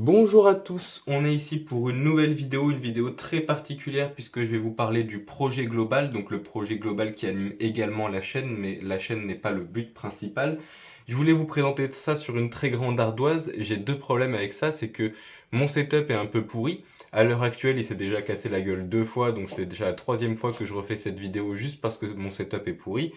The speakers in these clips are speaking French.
Bonjour à tous, on est ici pour une nouvelle vidéo, une vidéo très particulière puisque je vais vous parler du projet global, donc le projet global qui anime également la chaîne, mais la chaîne n'est pas le but principal. Je voulais vous présenter ça sur une très grande ardoise. J'ai deux problèmes avec ça, c'est que mon setup est un peu pourri. À l'heure actuelle, il s'est déjà cassé la gueule deux fois, donc c'est déjà la troisième fois que je refais cette vidéo juste parce que mon setup est pourri.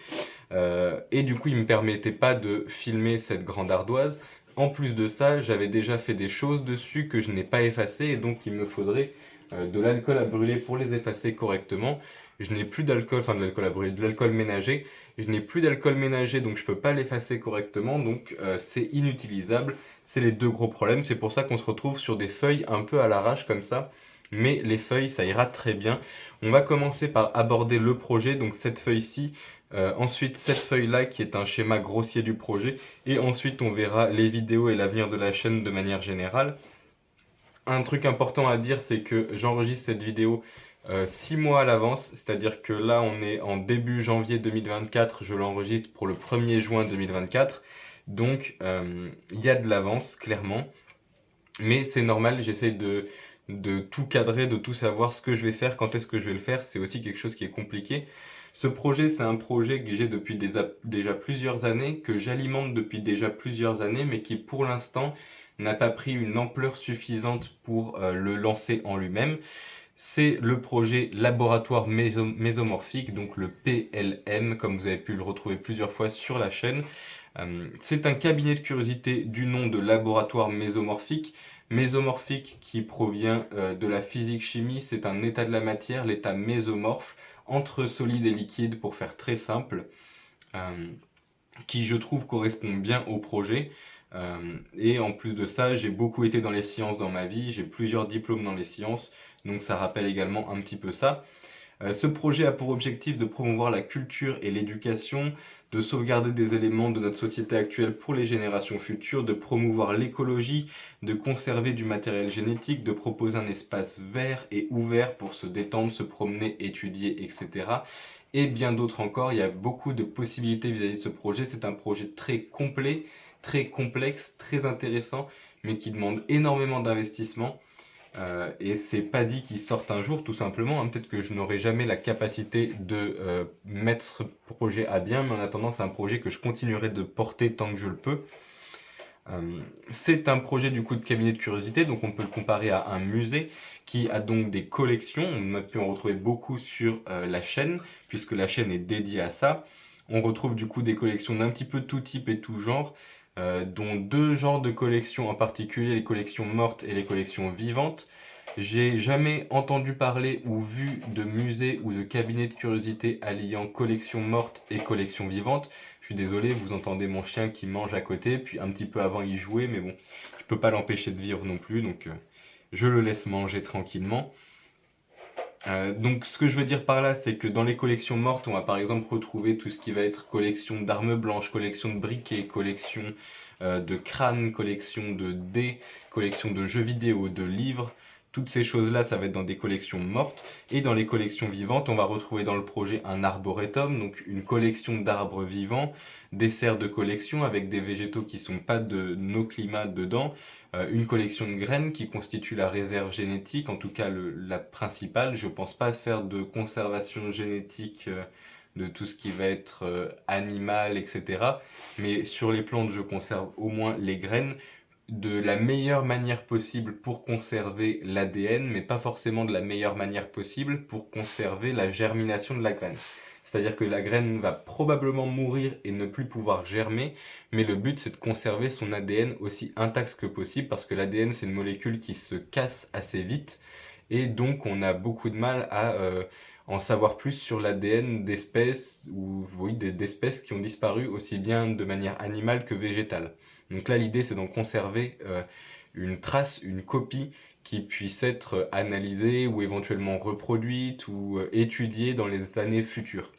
Et du coup, il ne me permettait pas de filmer cette grande ardoise. En plus de ça, j'avais déjà fait des choses dessus que je n'ai pas effacées et donc il me faudrait de l'alcool à brûler pour les effacer correctement. Je n'ai plus d'alcool, enfin de l'alcool à brûler, de l'alcool ménager. Je n'ai plus d'alcool ménager donc je peux pas l'effacer correctement donc c'est inutilisable. C'est les deux gros problèmes. C'est pour ça qu'on se retrouve sur des feuilles un peu à l'arrache comme ça. Mais les feuilles, ça ira très bien. On va commencer par aborder le projet. Donc cette feuille-ci, ensuite cette feuille-là qui est un schéma grossier du projet. Et ensuite on verra les vidéos et l'avenir de la chaîne de manière générale. Un truc important à dire, c'est que j'enregistre cette vidéo 6 mois à l'avance, c'est-à-dire que là on est en début janvier 2024, je l'enregistre pour le 1er juin 2024. Donc il y a de l'avance, clairement. Mais c'est normal, j'essaie de tout cadrer, de tout savoir ce que je vais faire, quand est-ce que je vais le faire. C'est aussi quelque chose qui est compliqué. Ce projet, c'est un projet que j'ai depuis déjà plusieurs années, que j'alimente depuis déjà plusieurs années, mais qui pour l'instant n'a pas pris une ampleur suffisante pour le lancer en lui-même. C'est le projet Laboratoire Mésomorphique, donc le PLM, comme vous avez pu le retrouver plusieurs fois sur la chaîne. C'est un cabinet de curiosité du nom de Laboratoire Mésomorphique. Mésomorphique qui provient de la physique-chimie, c'est un état de la matière, l'état mésomorphe, entre solide et liquide pour faire très simple, euh, qui je trouve correspond bien au projet. Et en plus de ça, j'ai beaucoup été dans les sciences dans ma vie, j'ai plusieurs diplômes dans les sciences, donc ça rappelle également un petit peu ça. Ce projet a pour objectif de promouvoir la culture et l'éducation, de sauvegarder des éléments de notre société actuelle pour les générations futures, de promouvoir l'écologie, de conserver du matériel génétique, de proposer un espace vert et ouvert pour se détendre, se promener, étudier, etc. Et bien d'autres encore, il y a beaucoup de possibilités vis-à-vis de ce projet. C'est un projet très complet, très complexe, très intéressant, mais qui demande énormément d'investissement. Et c'est pas dit qu'il sorte un jour, tout simplement, hein. Peut-être que je n'aurai jamais la capacité de mettre ce projet à bien, mais en attendant, c'est un projet que je continuerai de porter tant que je le peux. C'est un projet du coup de cabinet de curiosité, donc on peut le comparer à un musée qui a donc des collections. On a pu en retrouver beaucoup sur la chaîne, puisque la chaîne est dédiée à ça. On retrouve du coup des collections d'un petit peu tout type et tout genre, dont deux genres de collections en particulier, les collections mortes et les collections vivantes. J'ai jamais entendu parler ou vu de musée ou de cabinet de curiosité alliant collection morte et collection vivante. Je suis désolé, vous entendez mon chien qui mange à côté, puis un petit peu avant il jouait, mais bon, je peux pas l'empêcher de vivre non plus, donc je le laisse manger tranquillement. Donc ce que je veux dire par là, c'est que dans les collections mortes, on va par exemple retrouver tout ce qui va être collection d'armes blanches, collection de briquets, collection de crânes, collection de dés, collection de jeux vidéo, de livres. Toutes ces choses-là, ça va être dans des collections mortes. Et dans les collections vivantes, on va retrouver dans le projet un arboretum, donc une collection d'arbres vivants, des serres de collection avec des végétaux qui sont pas de nos climats dedans, une collection de graines qui constitue la réserve génétique, en tout cas la principale. Je pense pas faire de conservation génétique de tout ce qui va être animal, etc. Mais sur les plantes, je conserve au moins les graines de la meilleure manière possible pour conserver l'ADN, mais pas forcément de la meilleure manière possible pour conserver la germination de la graine. C'est-à-dire que la graine va probablement mourir et ne plus pouvoir germer, mais le but c'est de conserver son ADN aussi intact que possible, parce que l'ADN c'est une molécule qui se casse assez vite, et donc on a beaucoup de mal à en savoir plus sur l'ADN d'espèces, ou oui, d'espèces qui ont disparu aussi bien de manière animale que végétale. Donc là l'idée c'est d'en conserver une trace, une copie qui puisse être analysée ou éventuellement reproduite ou étudiée dans les années futures.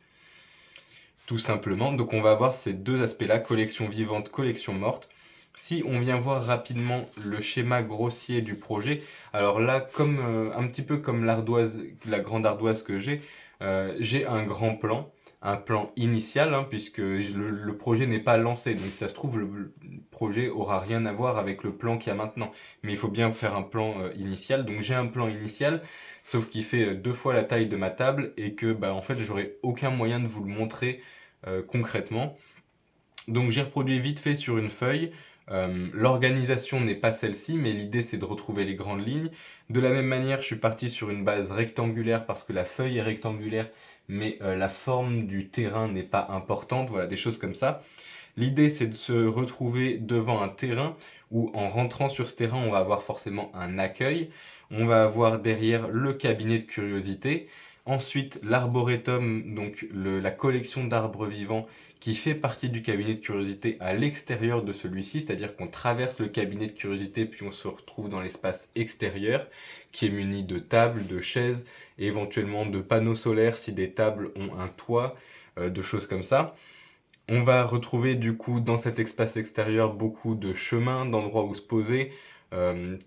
Tout simplement, donc on va voir ces deux aspects-là, collection vivante, collection morte. Si on vient voir rapidement le schéma grossier du projet, alors là, comme un petit peu comme l'ardoise, la grande ardoise que j'ai un grand plan. un plan initial, hein, puisque le projet n'est pas lancé. Donc si ça se trouve, le projet aura rien à voir avec le plan qu'il y a maintenant. Mais il faut bien faire un plan initial. Donc j'ai un plan initial, sauf qu'il fait 2 fois la taille de ma table et que bah, en fait j'aurai aucun moyen de vous le montrer concrètement. Donc j'ai reproduit vite fait sur une feuille. L'organisation n'est pas celle-ci, mais l'idée c'est de retrouver les grandes lignes. De la même manière, je suis parti sur une base rectangulaire parce que la feuille est rectangulaire, mais la forme du terrain n'est pas importante. Voilà, des choses comme ça. L'idée c'est de se retrouver devant un terrain où en rentrant sur ce terrain, on va avoir forcément un accueil. On va avoir derrière le cabinet de curiosité. Ensuite, l'arboretum, donc la collection d'arbres vivants qui fait partie du cabinet de curiosité à l'extérieur de celui-ci, c'est-à-dire qu'on traverse le cabinet de curiosité puis on se retrouve dans l'espace extérieur qui est muni de tables, de chaises et éventuellement de panneaux solaires si des tables ont un toit, de choses comme ça. On va retrouver du coup dans cet espace extérieur beaucoup de chemins, d'endroits où se poser.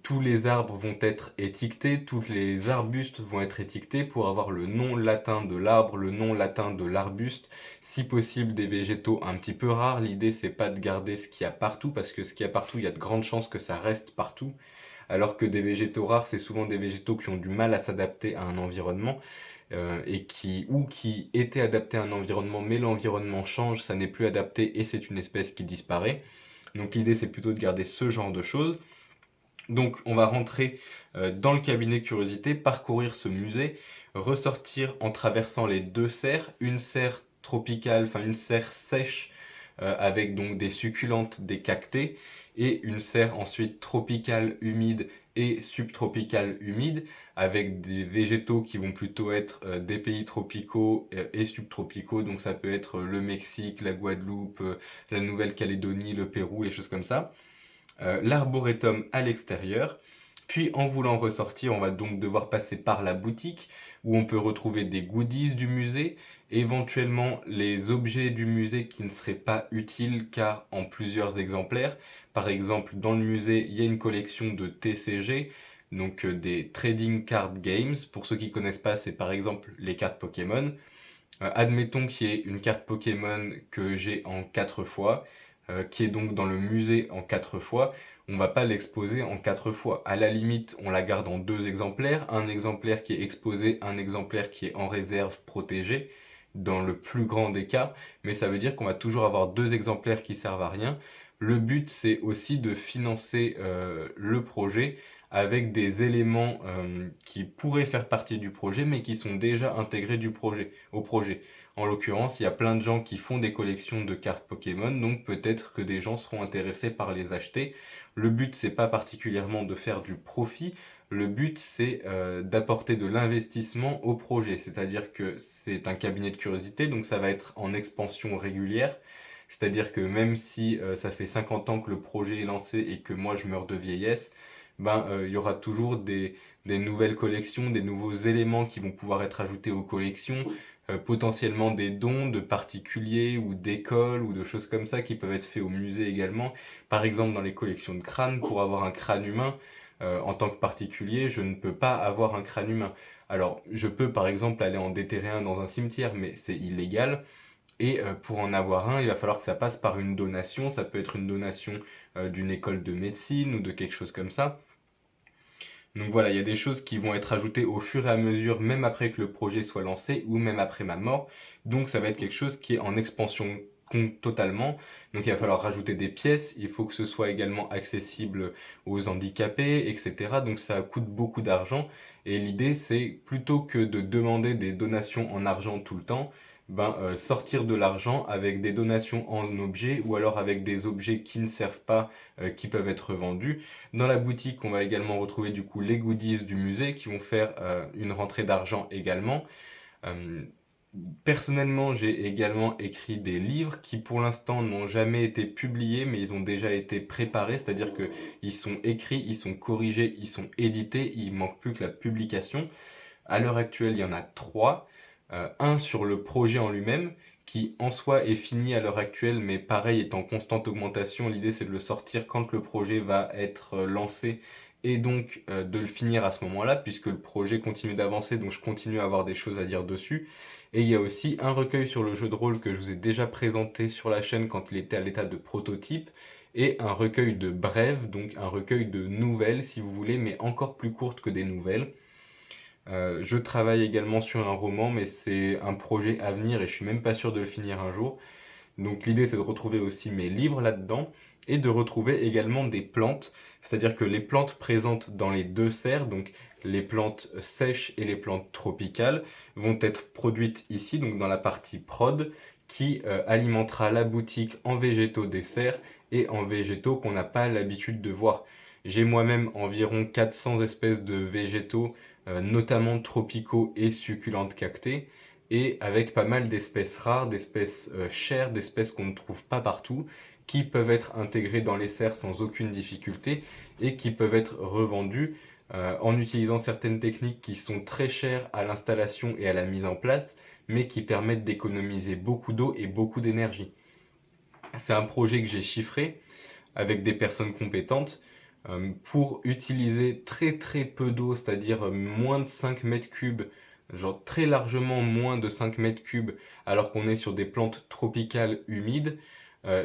Tous les arbres vont être étiquetés, tous les arbustes vont être étiquetés pour avoir le nom latin de l'arbre, le nom latin de l'arbuste, si possible des végétaux un petit peu rares. L'idée c'est pas de garder ce qu'il y a partout parce que ce qu'il y a partout, il y a de grandes chances que ça reste partout. Alors que des végétaux rares, c'est souvent des végétaux qui ont du mal à s'adapter à un environnement et qui étaient adaptés à un environnement, mais l'environnement change, ça n'est plus adapté et c'est une espèce qui disparaît. Donc l'idée c'est plutôt de garder ce genre de choses. Donc on va rentrer dans le cabinet curiosité, parcourir ce musée, ressortir en traversant les 2 serres, une serre tropicale, enfin une serre sèche avec donc des succulentes, des cactées, et une serre ensuite tropicale humide et subtropicale humide avec des végétaux qui vont plutôt être des pays tropicaux et subtropicaux, donc ça peut être le Mexique, la Guadeloupe, la Nouvelle-Calédonie, le Pérou, les choses comme ça. L'arboretum à l'extérieur. Puis en voulant ressortir, on va donc devoir passer par la boutique où on peut retrouver des goodies du musée, éventuellement les objets du musée qui ne seraient pas utiles car en plusieurs exemplaires. Par exemple, dans le musée, il y a une collection de TCG, donc des Trading Card Games. Pour ceux qui ne connaissent pas, c'est par exemple les cartes Pokémon. Admettons qu'il y ait une carte Pokémon que j'ai en 4 fois, qui est donc dans le musée en 4 fois, on va pas l'exposer en 4 fois. À la limite, on la garde en 2 exemplaires, un exemplaire qui est exposé, un exemplaire qui est en réserve protégé, dans le plus grand des cas, mais ça veut dire qu'on va toujours avoir 2 exemplaires qui servent à rien. Le but, c'est aussi de financer le projet avec des éléments qui pourraient faire partie du projet, mais qui sont déjà intégrés au projet. En l'occurrence, il y a plein de gens qui font des collections de cartes Pokémon, donc peut-être que des gens seront intéressés par les acheter. Le but, c'est pas particulièrement de faire du profit. Le but, c'est d'apporter de l'investissement au projet. C'est-à-dire que c'est un cabinet de curiosité, donc ça va être en expansion régulière. C'est-à-dire que même si ça fait 50 ans que le projet est lancé et que moi je meurs de vieillesse, ben, il y aura toujours des nouvelles collections, des nouveaux éléments qui vont pouvoir être ajoutés aux collections, potentiellement des dons de particuliers ou d'écoles ou de choses comme ça qui peuvent être faits au musée également. Par exemple, dans les collections de crânes, pour avoir un crâne humain, en tant que particulier, je ne peux pas avoir un crâne humain. Alors, je peux par exemple aller en déterrer un dans un cimetière, mais c'est illégal. Et pour en avoir un, il va falloir que ça passe par une donation. Ça peut être une donation d'une école de médecine ou de quelque chose comme ça. Donc voilà, il y a des choses qui vont être ajoutées au fur et à mesure, même après que le projet soit lancé ou même après ma mort. Donc ça va être quelque chose qui est en expansion totalement. Donc il va falloir rajouter des pièces, il faut que ce soit également accessible aux handicapés, etc. Donc ça coûte beaucoup d'argent. Et l'idée, c'est plutôt que de demander des donations en argent tout le temps, ben, sortir de l'argent avec des donations en objets ou alors avec des objets qui ne servent pas, qui peuvent être vendus. Dans la boutique, on va également retrouver du coup les goodies du musée qui vont faire une rentrée d'argent également. Euh, Personnellement, j'ai également écrit des livres qui pour l'instant n'ont jamais été publiés, mais ils ont déjà été préparés, c'est-à-dire que ils sont écrits, ils sont corrigés, ils sont édités, il manque plus que la publication. À l'heure actuelle, il y en a 3. Un sur le projet en lui-même, qui en soi est fini à l'heure actuelle, mais pareil est en constante augmentation. L'idée c'est de le sortir quand le projet va être lancé et donc de le finir à ce moment-là, puisque le projet continue d'avancer, donc je continue à avoir des choses à dire dessus. Et il y a aussi un recueil sur le jeu de rôle que je vous ai déjà présenté sur la chaîne quand il était à l'état de prototype, et un recueil de brèves, donc un recueil de nouvelles si vous voulez, mais encore plus courtes que des nouvelles. Je travaille également sur un roman, mais c'est un projet à venir et je suis même pas sûr de le finir un jour. Donc l'idée c'est de retrouver aussi mes livres là-dedans et de retrouver également des plantes, c'est-à-dire que les plantes présentes dans les deux serres, donc les plantes sèches et les plantes tropicales, vont être produites ici, donc dans la partie prod, qui alimentera la boutique en végétaux des serres et en végétaux qu'on n'a pas l'habitude de voir. J'ai moi-même environ 400 espèces de végétaux, notamment tropicaux et succulentes cactées, et avec pas mal d'espèces rares, d'espèces chères, d'espèces qu'on ne trouve pas partout, qui peuvent être intégrées dans les serres sans aucune difficulté et qui peuvent être revendues en utilisant certaines techniques qui sont très chères à l'installation et à la mise en place, mais qui permettent d'économiser beaucoup d'eau et beaucoup d'énergie. C'est un projet que j'ai chiffré avec des personnes compétentes pour utiliser très très peu d'eau, c'est-à-dire moins de 5 mètres cubes, genre très largement moins de 5 mètres cubes, alors qu'on est sur des plantes tropicales humides.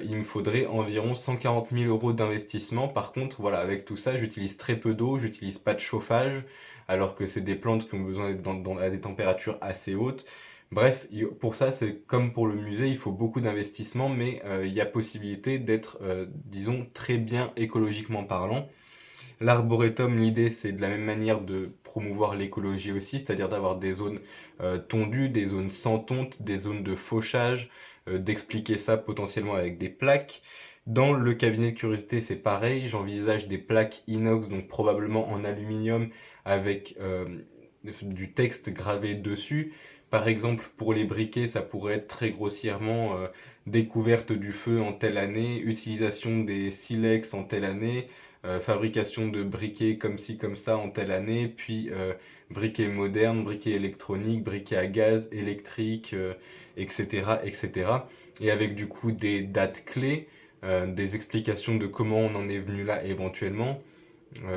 Il me faudrait environ 140 000 euros d'investissement. Par contre, voilà, avec tout ça, j'utilise très peu d'eau, j'utilise pas de chauffage, alors que c'est des plantes qui ont besoin d'être à des températures assez hautes. Bref, pour ça, c'est comme pour le musée, il faut beaucoup d'investissement, mais il y a possibilité d'être, disons, très bien écologiquement parlant. L'arboretum, l'idée, c'est de la même manière de promouvoir l'écologie aussi, c'est-à-dire d'avoir des zones tondues, des zones sans tonte, des zones de fauchage, d'expliquer ça potentiellement avec des plaques. Dans le cabinet de curiosité, c'est pareil, j'envisage des plaques inox, donc probablement en aluminium, avec du texte gravé dessus. Par exemple, pour les briquets, ça pourrait être très grossièrement découverte du feu en telle année, utilisation des silex en telle année, fabrication de briquets comme ci comme ça en telle année, puis briquets modernes, briquets électroniques, briquets à gaz, électriques, etc., etc. Et avec du coup des dates clés, des explications de comment on en est venu là éventuellement.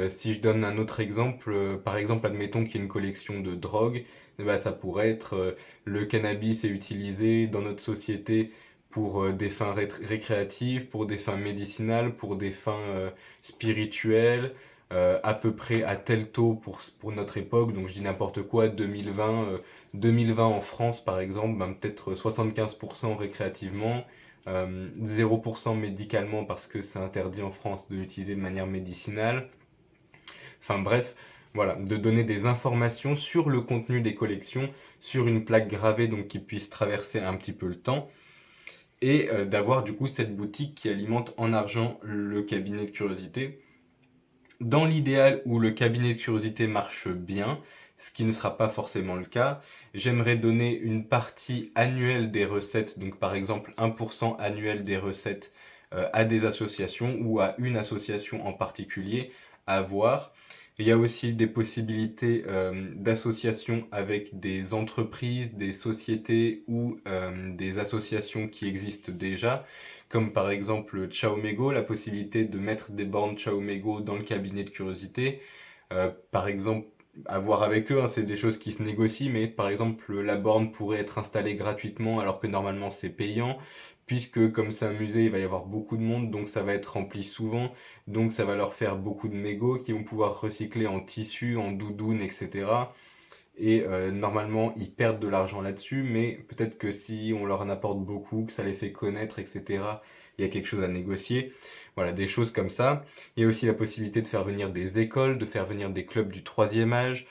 Si je donne un autre exemple, par exemple, admettons qu'il y ait une collection de drogues, eh ben, ça pourrait être le cannabis est utilisé dans notre société pour des fins récréatives, pour des fins médicinales, pour des fins spirituelles, à peu près à tel taux pour notre époque, donc je dis n'importe quoi, 2020, 2020 en France par exemple, ben, peut-être 75% récréativement, 0% médicalement parce que c'est interdit en France de l'utiliser de manière médicinale. Enfin bref, voilà, de donner des informations sur le contenu des collections, sur une plaque gravée donc qui puisse traverser un petit peu le temps, et d'avoir du coup cette boutique qui alimente en argent le cabinet de curiosité. Dans l'idéal où le cabinet de curiosité marche bien, ce qui ne sera pas forcément le cas, j'aimerais donner une partie annuelle des recettes, donc par exemple 1% annuel des recettes à des associations ou à une association en particulier à voir. Il y a aussi des possibilités d'associations avec des entreprises, des sociétés ou des associations qui existent déjà, comme par exemple Xiaomego, la possibilité de mettre des bornes Xiaomego dans le cabinet de curiosité. Par exemple, à voir avec eux, hein, c'est des choses qui se négocient, mais par exemple, la borne pourrait être installée gratuitement alors que normalement c'est payant, puisque comme c'est un musée, il va y avoir beaucoup de monde, donc ça va être rempli souvent, donc ça va leur faire beaucoup de mégots qui vont pouvoir recycler en tissu, en doudoune, etc. Et normalement, ils perdent de l'argent là-dessus, mais peut-être que si on leur en apporte beaucoup, que ça les fait connaître, etc., il y a quelque chose à négocier. Voilà, des choses comme ça. Il y a aussi la possibilité de faire venir des écoles, de faire venir des clubs du troisième âge,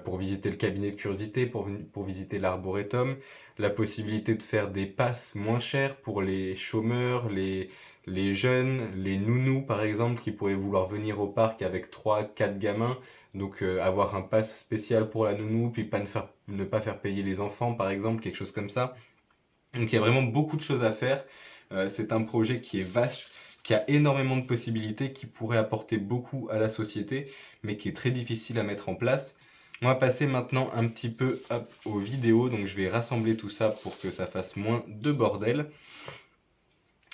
pour visiter le cabinet de curiosité, pour visiter l'arboretum. La possibilité de faire des passes moins chères pour les chômeurs, les jeunes, les nounous par exemple, qui pourraient vouloir venir au parc avec trois, quatre gamins, donc avoir un pass spécial pour la nounou, puis ne pas faire payer les enfants par exemple, quelque chose comme ça. Donc il y a vraiment beaucoup de choses à faire. C'est un projet qui est vaste, qui a énormément de possibilités, qui pourrait apporter beaucoup à la société, mais qui est très difficile à mettre en place. On va passer maintenant un petit peu aux vidéos, donc je vais rassembler tout ça pour que ça fasse moins de bordel.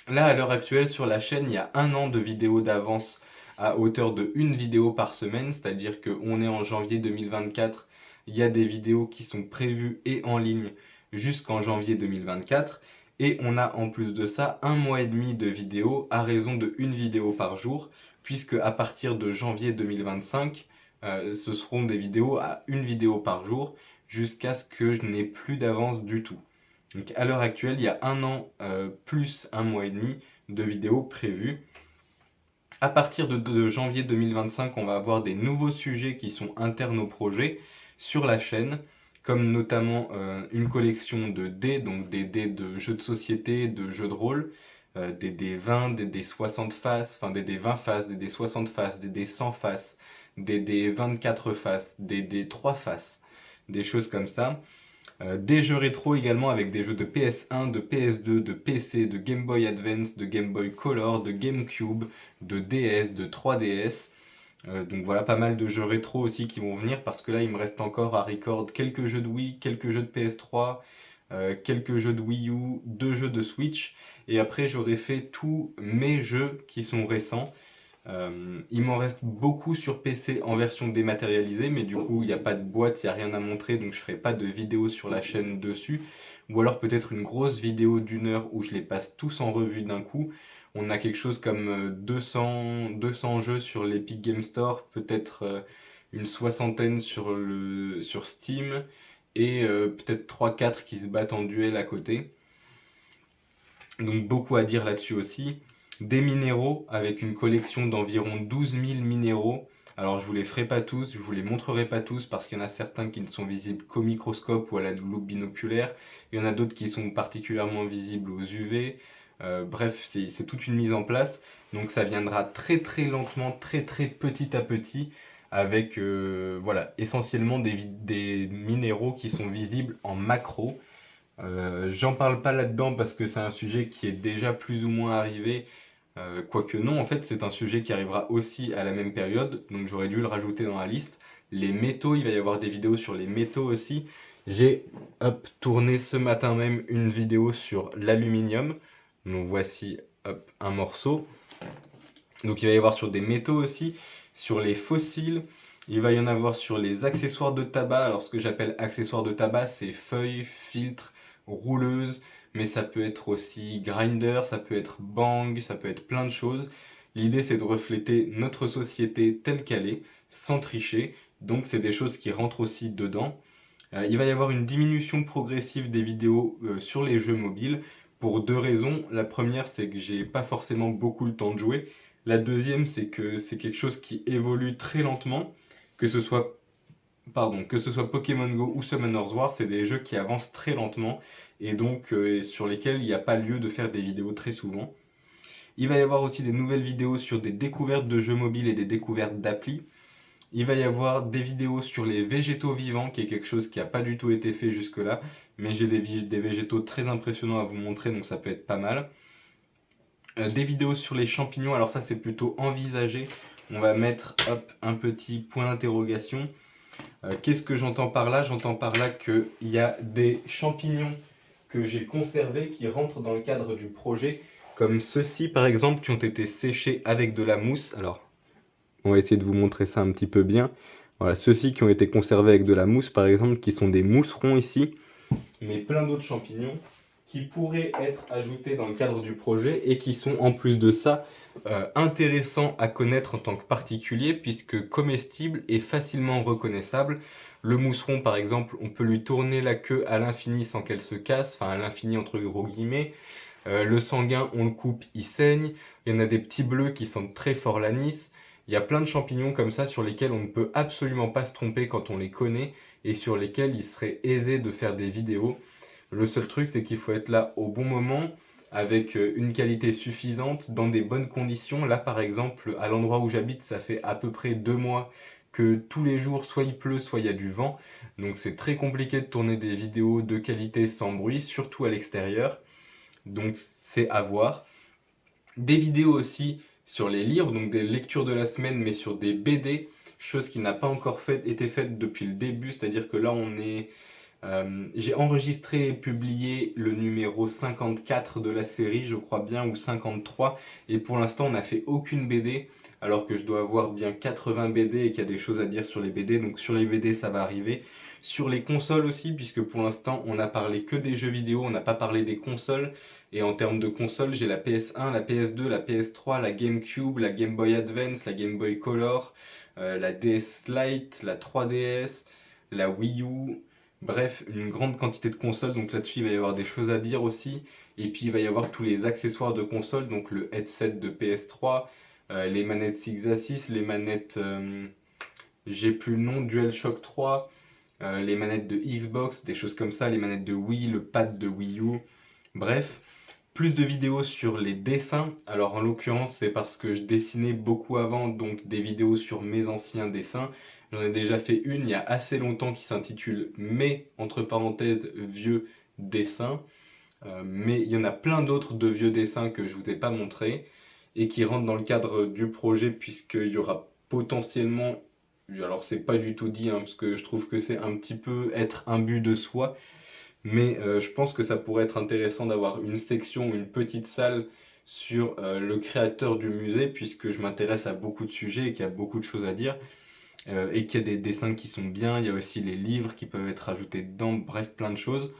Là, à l'heure actuelle, sur la chaîne, il y a 1 an de vidéos d'avance à hauteur de une vidéo par semaine, c'est-à-dire qu'on est en janvier 2024, il y a des vidéos qui sont prévues et en ligne jusqu'en janvier 2024, et on a en plus de ça 1 mois et demi de vidéos à raison de une vidéo par jour, puisque à partir de janvier 2025, ce seront des vidéos à une vidéo par jour, jusqu'à ce que je n'ai plus d'avance du tout. Donc à l'heure actuelle, il y a 1 an plus 1 mois et demi de vidéos prévues. À partir de janvier 2025, on va avoir des nouveaux sujets qui sont internes au projet sur la chaîne, comme notamment une collection de dés, donc des dés de jeux de société, de jeux de rôle, des dés 20, des dés 60 faces, enfin des dés 20 faces, des dés 60 faces, des dés 100 faces, des dés 24 faces, des dés 3 faces, des choses comme ça. Des jeux rétro également avec des jeux de PS1, de PS2, de PC, de Game Boy Advance, de Game Boy Color, de GameCube, de DS, de 3DS. Donc voilà, pas mal de jeux rétro aussi qui vont venir parce que là il me reste encore à record quelques jeux de Wii, quelques jeux de PS3, quelques jeux de Wii U, 2 jeux de Switch, et après j'aurai fait tous mes jeux qui sont récents. Il m'en reste beaucoup sur PC en version dématérialisée, mais du coup il n'y a pas de boîte, il n'y a rien à montrer, donc je ferai pas de vidéo sur la chaîne dessus. Ou alors peut-être une grosse vidéo d'1 heure où je les passe tous en revue d'un coup. On a quelque chose comme 200 jeux sur l'Epic Game Store, peut-être une soixantaine sur Steam, et peut-être 3-4 qui se battent en duel à côté. Donc beaucoup à dire là-dessus aussi. Des minéraux avec une collection d'environ 12 000 minéraux. Alors je vous les ferai pas tous, je vous les montrerai pas tous parce qu'il y en a certains qui ne sont visibles qu'au microscope ou à la loupe binoculaire. Il y en a d'autres qui sont particulièrement visibles aux UV. Bref, c'est toute une mise en place. Donc ça viendra très très lentement, très très petit à petit, avec voilà, essentiellement des minéraux qui sont visibles en macro. J'en parle pas là-dedans parce que c'est un sujet qui est déjà plus ou moins arrivé. Quoique non, en fait, c'est un sujet qui arrivera aussi à la même période, donc j'aurais dû le rajouter dans la liste. Les métaux, il va y avoir des vidéos sur les métaux aussi. J'ai tourné ce matin même une vidéo sur l'aluminium. Donc voici un morceau. Donc il va y avoir sur des métaux aussi, sur les fossiles. Il va y en avoir sur les accessoires de tabac. Alors ce que j'appelle accessoires de tabac, c'est feuilles, filtres, rouleuses, mais ça peut être aussi grinder, ça peut être bang, ça peut être plein de choses. L'idée c'est de refléter notre société telle qu'elle est, sans tricher, donc c'est des choses qui rentrent aussi dedans. Il va y avoir une diminution progressive des vidéos sur les jeux mobiles pour 2 raisons. La première c'est que j'ai pas forcément beaucoup le temps de jouer. La deuxième c'est que c'est quelque chose qui évolue très lentement, que ce soit que ce soit Pokémon Go ou Summoners War, c'est des jeux qui avancent très lentement et donc sur lesquels il n'y a pas lieu de faire des vidéos très souvent. Il va y avoir aussi des nouvelles vidéos sur des découvertes de jeux mobiles et des découvertes d'applis. Il va y avoir des vidéos sur les végétaux vivants, qui est quelque chose qui n'a pas du tout été fait jusque-là, mais j'ai des végétaux très impressionnants à vous montrer, donc ça peut être pas mal. Des vidéos sur les champignons, alors ça c'est plutôt envisagé. On va mettre un petit point d'interrogation. Qu'est-ce que j'entends par là? J'entends par là qu'il y a des champignons que j'ai conservés qui rentrent dans le cadre du projet, comme ceux-ci par exemple qui ont été séchés avec de la mousse. Alors, on va essayer de vous montrer ça un petit peu bien. Voilà, ceux-ci qui ont été conservés avec de la mousse par exemple, qui sont des mousserons ici, mais plein d'autres champignons qui pourraient être ajoutés dans le cadre du projet et qui sont en plus de ça intéressants à connaître en tant que particulier puisque comestibles et facilement reconnaissables. Le mousseron par exemple, on peut lui tourner la queue à l'infini sans qu'elle se casse, enfin à l'infini entre gros guillemets. Le sanguin, on le coupe, il saigne. Il y en a des petits bleus qui sentent très fort l'anis. Il y a plein de champignons comme ça sur lesquels on ne peut absolument pas se tromper quand on les connaît et sur lesquels il serait aisé de faire des vidéos. Le seul truc, c'est qu'il faut être là au bon moment, avec une qualité suffisante, dans des bonnes conditions. Là, par exemple, à l'endroit où j'habite, ça fait à peu près 2 mois que tous les jours, soit il pleut, soit il y a du vent. Donc c'est très compliqué de tourner des vidéos de qualité sans bruit, surtout à l'extérieur. Donc c'est à voir. Des vidéos aussi sur les livres, donc des lectures de la semaine, mais sur des BD, chose qui n'a pas encore été faite depuis le début, c'est-à-dire que là on est... j'ai enregistré et publié le numéro 54 de la série, je crois bien, ou 53, et pour l'instant on n'a fait aucune BD. alors que je dois avoir bien 80 BD et qu'il y a des choses à dire sur les BD. Donc sur les BD, ça va arriver. Sur les consoles aussi, puisque pour l'instant, on n'a parlé que des jeux vidéo, on n'a pas parlé des consoles. Et en termes de consoles, j'ai la PS1, la PS2, la PS3, la GameCube, la Game Boy Advance, la Game Boy Color, la DS Lite, la 3DS, la Wii U. Bref, une grande quantité de consoles, donc là-dessus il va y avoir des choses à dire aussi. Et puis il va y avoir tous les accessoires de console, donc le headset de PS3, les manettes 6-axis, les manettes, j'ai plus le nom, DualShock 3, les manettes de Xbox, des choses comme ça, les manettes de Wii, le pad de Wii U. Bref, plus de vidéos sur les dessins. Alors en l'occurrence, c'est parce que je dessinais beaucoup avant, donc des vidéos sur mes anciens dessins. J'en ai déjà fait une il y a assez longtemps qui s'intitule Mes, entre parenthèses, vieux dessins. Mais il y en a plein d'autres de vieux dessins que je vous ai pas montré et qui rentrent dans le cadre du projet puisqu'il y aura potentiellement, alors c'est pas du tout dit hein, parce que je trouve que c'est un petit peu être imbu de soi, mais je pense que ça pourrait être intéressant d'avoir une section, une petite salle sur le créateur du musée puisque je m'intéresse à beaucoup de sujets et qu'il y a beaucoup de choses à dire. Et qu'il y a des dessins qui sont bien, il y a aussi les livres qui peuvent être ajoutés dedans, bref, plein de choses.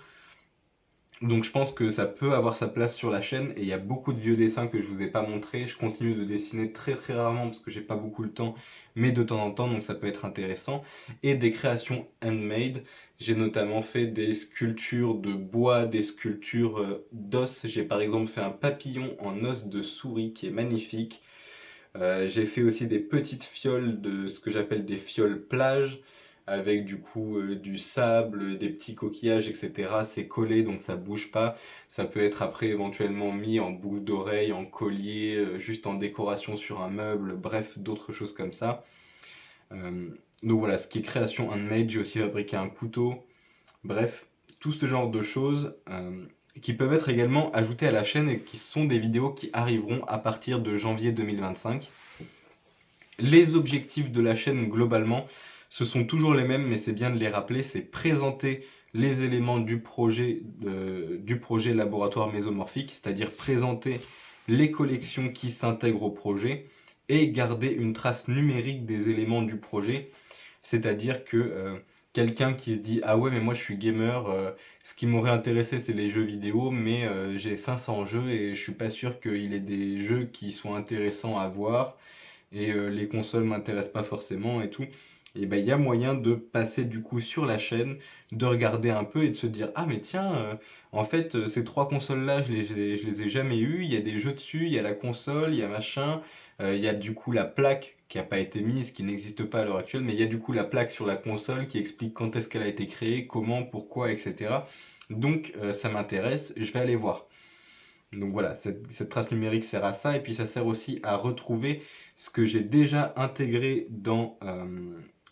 Donc je pense que ça peut avoir sa place sur la chaîne et il y a beaucoup de vieux dessins que je vous ai pas montré. Je continue de dessiner très très rarement parce que j'ai pas beaucoup le temps, mais de temps en temps, donc ça peut être intéressant. Et des créations handmade. J'ai notamment fait des sculptures de bois, des sculptures d'os. J'ai par exemple fait un papillon en os de souris qui est magnifique. J'ai fait aussi des petites fioles de ce que j'appelle des fioles plage, avec du coup du sable, des petits coquillages, etc. C'est collé donc ça bouge pas. Ça peut être après éventuellement mis en boucle d'oreille, en collier, juste en décoration sur un meuble, bref, d'autres choses comme ça. Euh, donc voilà, ce qui est création handmade, j'ai aussi fabriqué un couteau. Bref, tout ce genre de choses qui peuvent être également ajoutées à la chaîne et qui sont des vidéos qui arriveront à partir de janvier 2025. Les objectifs de la chaîne globalement, ce sont toujours les mêmes, mais c'est bien de les rappeler, c'est présenter les éléments du projet laboratoire mésomorphique, c'est-à-dire présenter les collections qui s'intègrent au projet et garder une trace numérique des éléments du projet, c'est-à-dire que quelqu'un qui se dit ah ouais mais moi je suis gamer, ce qui m'aurait intéressé c'est les jeux vidéo, mais j'ai 500 jeux et je suis pas sûr qu'il ait des jeux qui soient intéressants à voir et les consoles m'intéressent pas forcément et tout. Et ben il y a moyen de passer du coup sur la chaîne, de regarder un peu et de se dire ah mais tiens en fait ces trois consoles là je les ai jamais eues, il y a des jeux dessus, il y a la console, il y a machin, il y a du coup la plaque qui a pas été mise, qui n'existe pas à l'heure actuelle, mais il y a du coup la plaque sur la console qui explique quand est-ce qu'elle a été créée, comment, pourquoi, etc. Donc ça m'intéresse, je vais aller voir. Donc voilà, cette trace numérique sert à ça, et puis ça sert aussi à retrouver ce que j'ai déjà intégré dans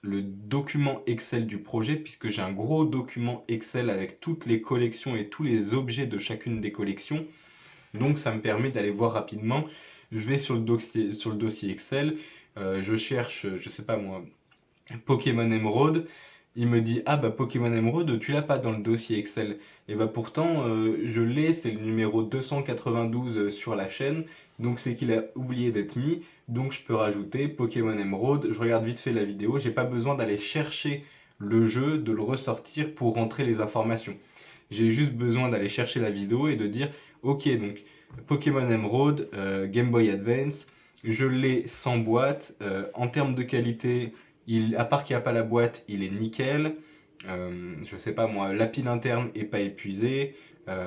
le document Excel du projet, puisque j'ai un gros document Excel avec toutes les collections et tous les objets de chacune des collections. Donc ça me permet d'aller voir rapidement. Je vais sur le dossier Excel, je cherche, je sais pas moi, Pokémon Emerald. Il me dit ah bah Pokémon Emerald tu l'as pas dans le dossier Excel. Et bah pourtant je l'ai, c'est le numéro 292 sur la chaîne, donc c'est qu'il a oublié d'être mis, donc je peux rajouter Pokémon Emerald. Je regarde vite fait la vidéo, j'ai pas besoin d'aller chercher le jeu, de le ressortir pour rentrer les informations. J'ai juste besoin d'aller chercher la vidéo et de dire ok donc Pokémon Emerald, Game Boy Advance, je l'ai sans boîte, en termes de qualité à part qu'il n'y a pas la boîte, il est nickel. Je sais pas moi, la pile interne est pas épuisée.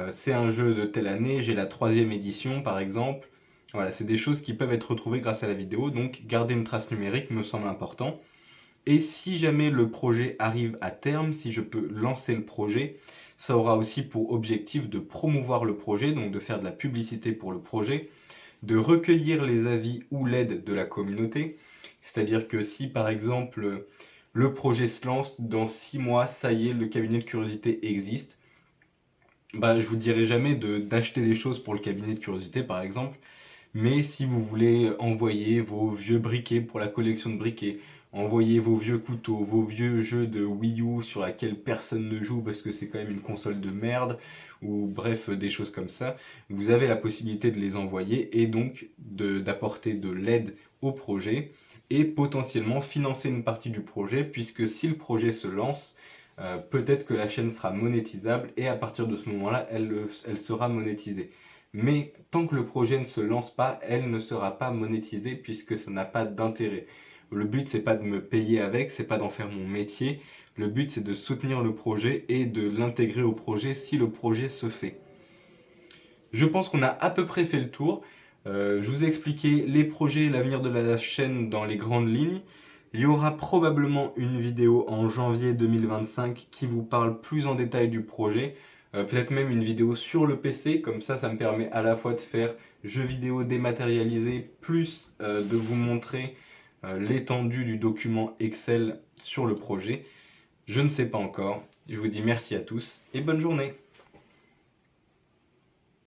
C'est un jeu de telle année, j'ai la troisième édition par exemple. Voilà, c'est des choses qui peuvent être retrouvées grâce à la vidéo, donc garder une trace numérique me semble important. Et si jamais le projet arrive à terme, si je peux lancer le projet, ça aura aussi pour objectif de promouvoir le projet, donc de faire de la publicité pour le projet, de recueillir les avis ou l'aide de la communauté. C'est-à-dire que si par exemple le projet se lance, dans 6 mois, ça y est, le cabinet de curiosité existe, bah, je vous dirai jamais d'acheter des choses pour le cabinet de curiosité par exemple, mais si vous voulez envoyer vos vieux briquets pour la collection de briquets, envoyer vos vieux couteaux, vos vieux jeux de Wii U sur laquelle personne ne joue parce que c'est quand même une console de merde, ou bref, des choses comme ça, vous avez la possibilité de les envoyer et donc d'apporter de l'aide au projet et potentiellement financer une partie du projet, puisque si le projet se lance, peut-être que la chaîne sera monétisable et à partir de ce moment-là, elle sera monétisée. Mais tant que le projet ne se lance pas, elle ne sera pas monétisée puisque ça n'a pas d'intérêt. Le but, c'est pas de me payer avec, c'est pas d'en faire mon métier. Le but, c'est de soutenir le projet et de l'intégrer au projet si le projet se fait. Je pense qu'on a à peu près fait le tour. Je vous ai expliqué les projets et l'avenir de la chaîne dans les grandes lignes. Il y aura probablement une vidéo en janvier 2025 qui vous parle plus en détail du projet. Peut-être même une vidéo sur le PC, comme ça me permet à la fois de faire jeux vidéo dématérialisés, plus de vous montrer l'étendue du document Excel sur le projet. Je ne sais pas encore. Je vous dis merci à tous et bonne journée.